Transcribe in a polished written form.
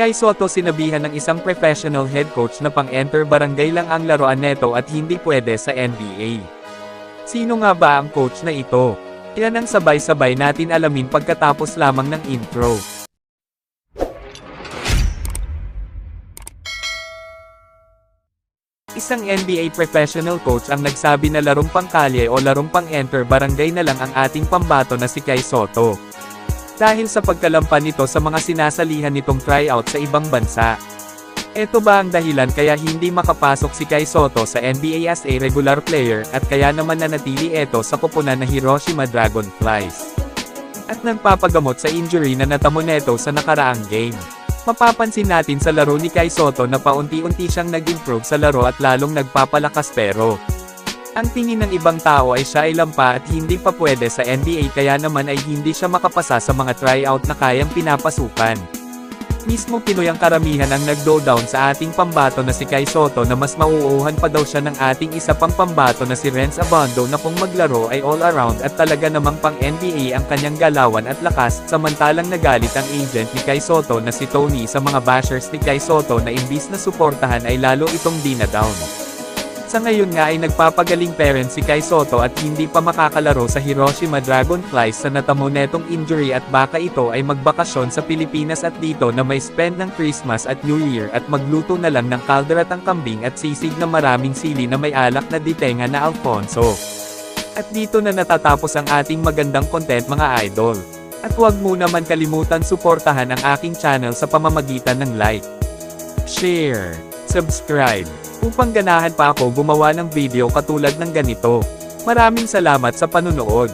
Kay Soto sinabihan ng isang professional head coach na pang-enter barangay lang ang laruan neto at hindi pwede sa NBA. Sino nga ba ang coach na ito? Yan ang sabay-sabay natin alamin pagkatapos lamang ng intro. Isang NBA professional coach ang nagsabi na larong pangkalye o larong pang-enter barangay na lang ang ating pambato na si Kay Soto. Dahil sa pagkalampan nito sa mga sinasalihan nitong tryout sa ibang bansa. Ito ba ang dahilan kaya hindi makapasok si Kay Soto sa NBA as a regular player at kaya naman nanatili ito sa koponan na Hiroshima Dragonflies? At nagpapagamot sa injury na natamo neto sa nakaraang game. Mapapansin natin sa laro ni Kay Soto na paunti-unti siyang nag-improve sa laro at lalong nagpapalakas pero ang tingin ng ibang tao ay siya ay lampa at hindi pa pwede sa NBA kaya naman ay hindi siya makapasa sa mga tryout na kayang pinapasukan. Mismo Pinoy ang karamihan ang nag-down sa ating pambato na si Kay Soto na mas mauuhan pa daw siya ng ating isa pang pambato na si Renz Abando na kung maglaro ay all-around at talaga namang pang-NBA ang kanyang galawan at lakas, samantalang nagalit ang agent ni Kay Soto na si Tony sa mga bashers ni Kay Soto na imbis na suportahan ay lalo itong dina-down. Sa ngayon nga ay nagpapagaling parent si Kay Soto at hindi pa makakalaro sa Hiroshima Dragonflies sa natamo netong injury at baka ito ay magbakasyon sa Pilipinas at dito na may spend ng Christmas at New Year at magluto na lang ng kalderatang kambing at sisig na maraming sili na may alak na ditenga na Alfonso. At dito na natatapos ang ating magandang content mga idol. At huwag mo naman kalimutan suportahan ang aking channel sa pamamagitan ng like, share, subscribe, upang ganahan pa ako gumawa ng video katulad ng ganito. Maraming salamat sa panunood.